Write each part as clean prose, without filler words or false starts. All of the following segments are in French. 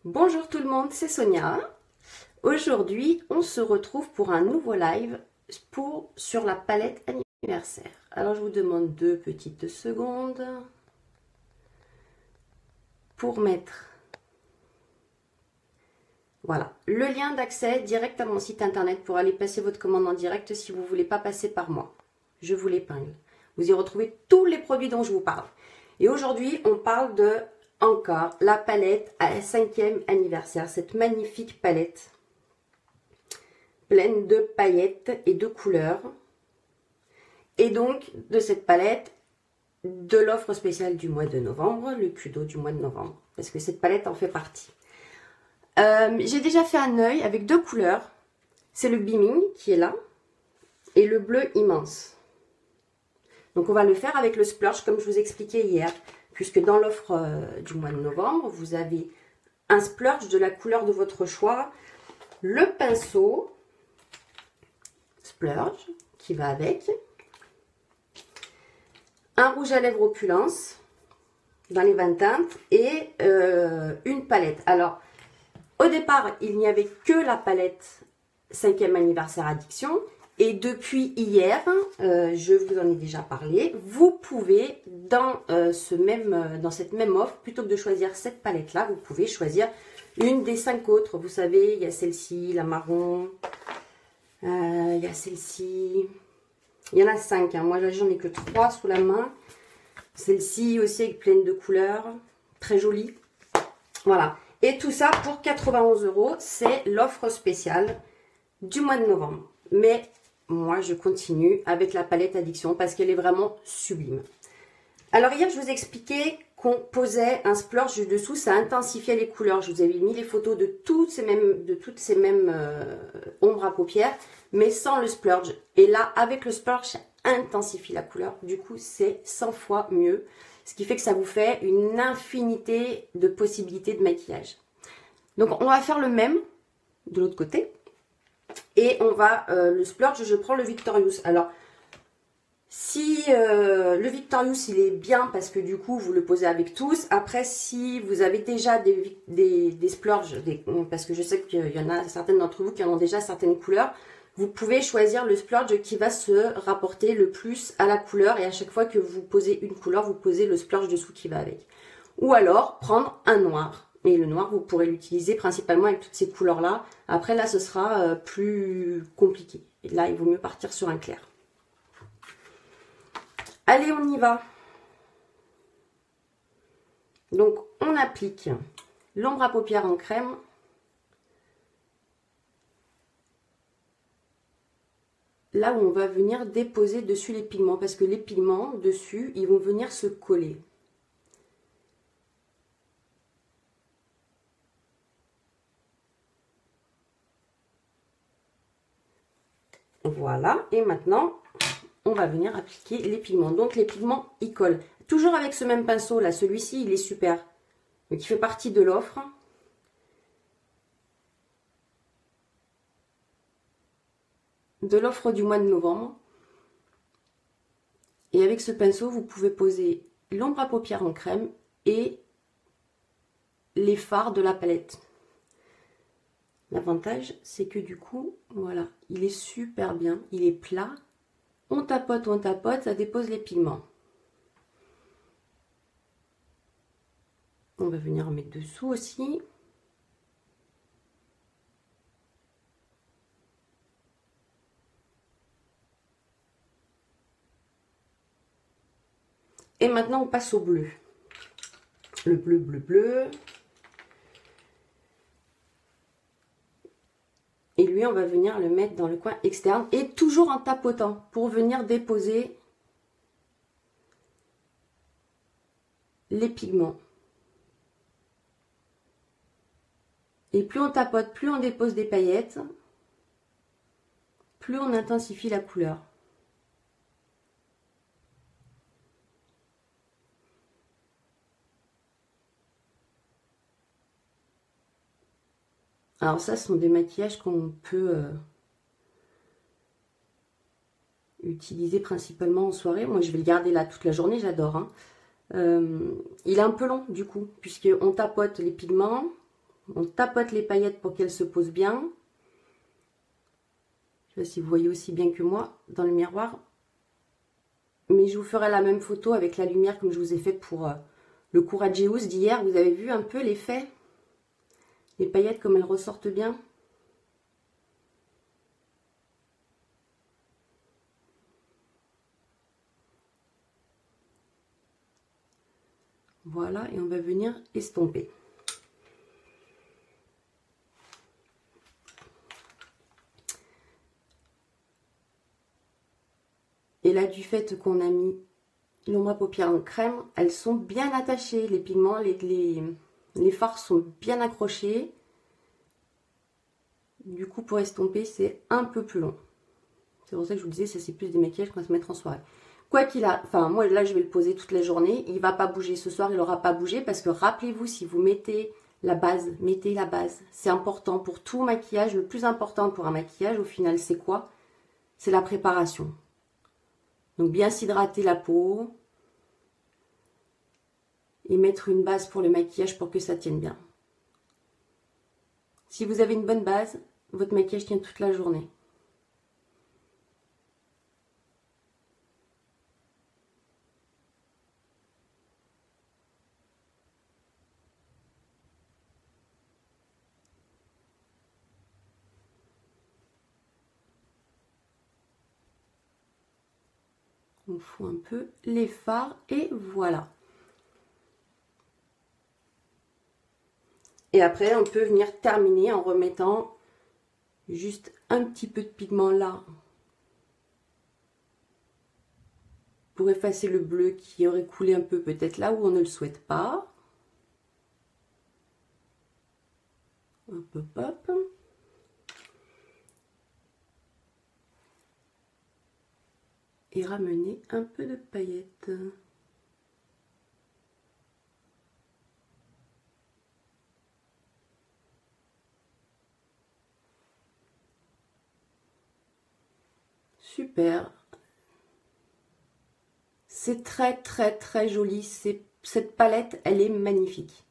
Bonjour tout le monde, c'est Sonia. Aujourd'hui, on se retrouve pour un nouveau live sur la palette anniversaire. Alors, je vous demande 2 petites secondes pour mettre voilà, le lien d'accès direct à mon site internet pour aller passer votre commande en direct si vous ne voulez pas passer par moi. Je vous l'épingle. Vous y retrouvez tous les produits dont je vous parle. Et aujourd'hui, on parle de encore la palette à 5e anniversaire. Cette magnifique palette pleine de paillettes et de couleurs. Et donc, de cette palette, de l'offre spéciale du mois de novembre, le Kudo du mois de novembre. Parce que cette palette en fait partie. J'ai déjà fait un œil avec 2 couleurs. C'est le Beaming qui est là et le bleu immense. Donc on va le faire avec le splurge comme je vous expliquais hier. Puisque dans l'offre du mois de novembre, vous avez un splurge de la couleur de votre choix. Le pinceau splurge qui va avec. Un rouge à lèvres opulence dans les 20 teintes et une palette. Alors, au départ, il n'y avait que la palette 5e anniversaire addiction. Et depuis hier, je vous en ai déjà parlé, vous pouvez, dans cette même offre, plutôt que de choisir cette palette-là, vous pouvez choisir une des 5 autres. Vous savez, il y a celle-ci, la marron, il y a celle-ci, il y en a 5. Hein. Moi, j'en ai que 3 sous la main. Celle-ci aussi, avec pleine de couleurs, très jolie. Voilà. Et tout ça pour 91 €, c'est l'offre spéciale du mois de novembre. Mais moi, je continue avec la palette addiction parce qu'elle est vraiment sublime. Alors, hier, je vous ai expliqué qu'on posait un splurge du dessous. Ça intensifiait les couleurs. Je vous avais mis les photos de toutes ces mêmes ombres à paupières, mais sans le splurge. Et là, avec le splurge, ça intensifie la couleur. Du coup, c'est 100 fois mieux. Ce qui fait que ça vous fait une infinité de possibilités de maquillage. Donc, on va faire le même de l'autre côté. Et on va, le splurge, je prends le Victorious. Alors, si le Victorious, il est bien parce que du coup, vous le posez avec tous. Après, si vous avez déjà des splurges, parce que je sais qu'il y en a certaines d'entre vous qui en ont déjà certaines couleurs, vous pouvez choisir le splurge qui va se rapporter le plus à la couleur. Et à chaque fois que vous posez une couleur, vous posez le splurge dessous qui va avec. Ou alors, prendre un noir. Et le noir, vous pourrez l'utiliser principalement avec toutes ces couleurs-là. Après, là, ce sera plus compliqué. Et là, il vaut mieux partir sur un clair. Allez, on y va. Donc, on applique l'ombre à paupières en crème. Là où on va venir déposer dessus les pigments. Parce que les pigments, dessus, ils vont venir se coller. Voilà, et maintenant, on va venir appliquer les pigments. Donc, les pigments, ils collent. Toujours avec ce même pinceau, là, celui-ci, il est super. Donc, il fait partie de l'offre. De l'offre du mois de novembre. Et avec ce pinceau, vous pouvez poser l'ombre à paupières en crème et les fards de la palette. L'avantage, c'est que du coup, voilà, il est super bien, il est plat. On tapote, ça dépose les pigments. On va venir en mettre dessous aussi. Et maintenant, on passe au bleu. Le bleu, bleu, bleu. Et lui, on va venir le mettre dans le coin externe et toujours en tapotant pour venir déposer les pigments. Et plus on tapote, plus on dépose des paillettes, plus on intensifie la couleur. Alors ça, ce sont des maquillages qu'on peut utiliser principalement en soirée. Moi, je vais le garder là toute la journée, j'adore. Hein. Il est un peu long du coup, puisqu'on tapote les pigments, On tapote les paillettes pour qu'elles se posent bien. Je ne sais pas si vous voyez aussi bien que moi dans le miroir. Mais je vous ferai la même photo avec la lumière comme je vous ai fait pour le Courageous d'hier. Vous avez vu un peu l'effet? Les paillettes comme elles ressortent bien. Voilà, et on va venir estomper. Et là, du fait qu'on a mis l'ombre à paupières en crème, elles sont bien attachées. Les pigments, les fards sont bien accrochés. Du coup, pour estomper, c'est un peu plus long. C'est pour ça que je vous disais, ça c'est plus des maquillages qu'on va se mettre en soirée. Quoi qu'il a, enfin moi là je vais le poser toute la journée. Il ne va pas bouger ce soir, il n'aura pas bougé parce que rappelez-vous, si vous mettez la base. C'est important pour tout maquillage. Le plus important pour un maquillage, au final, c'est quoi? C'est la préparation. Donc bien s'hydrater la peau et mettre une base pour le maquillage pour que ça tienne bien. Si vous avez une bonne base, votre maquillage tient toute la journée. On fout un peu les fards et voilà. Et après, on peut venir terminer en remettant juste un petit peu de pigment là pour effacer le bleu qui aurait coulé un peu peut-être là où on ne le souhaite pas. Hop, hop, hop. Et ramener un peu de paillettes. Super. C'est très très très joli. Cette palette, elle est magnifique.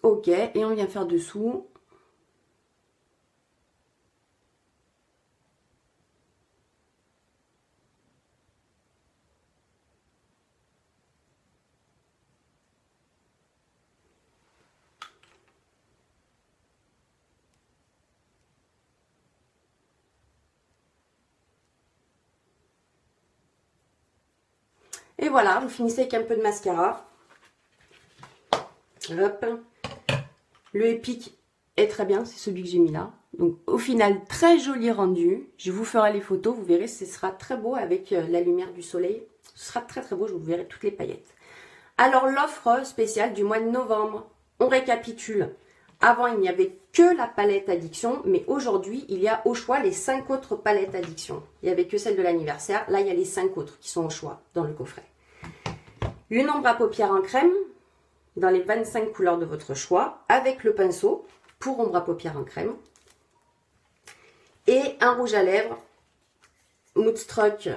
Ok, et on vient faire dessous. Et voilà, vous finissez avec un peu de mascara. Hop. Le Epic est très bien, c'est celui que j'ai mis là. Donc au final, très joli rendu. Je vous ferai les photos, vous verrez, ce sera très beau avec la lumière du soleil. Ce sera très très beau, je vous verrai toutes les paillettes. Alors l'offre spéciale du mois de novembre, on récapitule. Avant, il n'y avait que la palette Addiction, mais aujourd'hui, il y a au choix les 5 autres palettes Addiction. Il n'y avait que celle de l'anniversaire. Là, il y a les 5 autres qui sont au choix dans le coffret. Une ombre à paupières en crème, dans les 25 couleurs de votre choix, avec le pinceau pour ombre à paupières en crème. Et un rouge à lèvres Moodstruck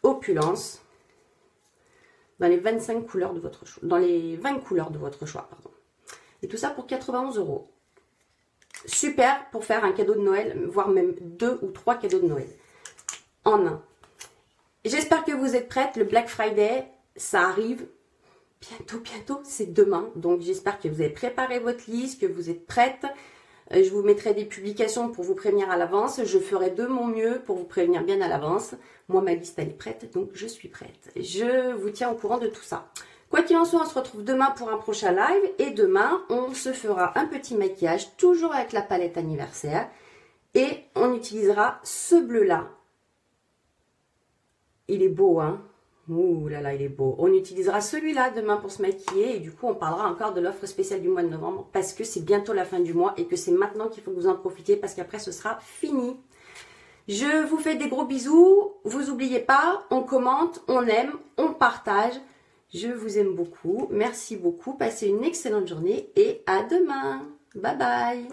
Opulence, dans les 25 couleurs de votre choix, dans les 20 couleurs de votre choix, pardon. Et tout ça pour 91 €. Super pour faire un cadeau de Noël, voire même 2 ou 3 cadeaux de Noël en un. J'espère que vous êtes prêtes. Le Black Friday, ça arrive bientôt, c'est demain. Donc j'espère que vous avez préparé votre liste, que vous êtes prêtes. Je vous mettrai des publications pour vous prévenir à l'avance. Je ferai de mon mieux pour vous prévenir bien à l'avance. Moi, ma liste, elle est prête, donc je suis prête. Je vous tiens au courant de tout ça. Quoi qu'il en soit, on se retrouve demain pour un prochain live. Et demain, on se fera un petit maquillage, toujours avec la palette anniversaire. Et on utilisera ce bleu-là. Il est beau, hein? Ouh là là, il est beau. On utilisera celui-là demain pour se maquiller. Et du coup, on parlera encore de l'offre spéciale du mois de novembre. Parce que c'est bientôt la fin du mois. Et que c'est maintenant qu'il faut que vous en profitiez. Parce qu'après, ce sera fini. Je vous fais des gros bisous. Vous n'oubliez pas, on commente, on aime, on partage. Je vous aime beaucoup. Merci beaucoup. Passez une excellente journée. Et à demain. Bye bye.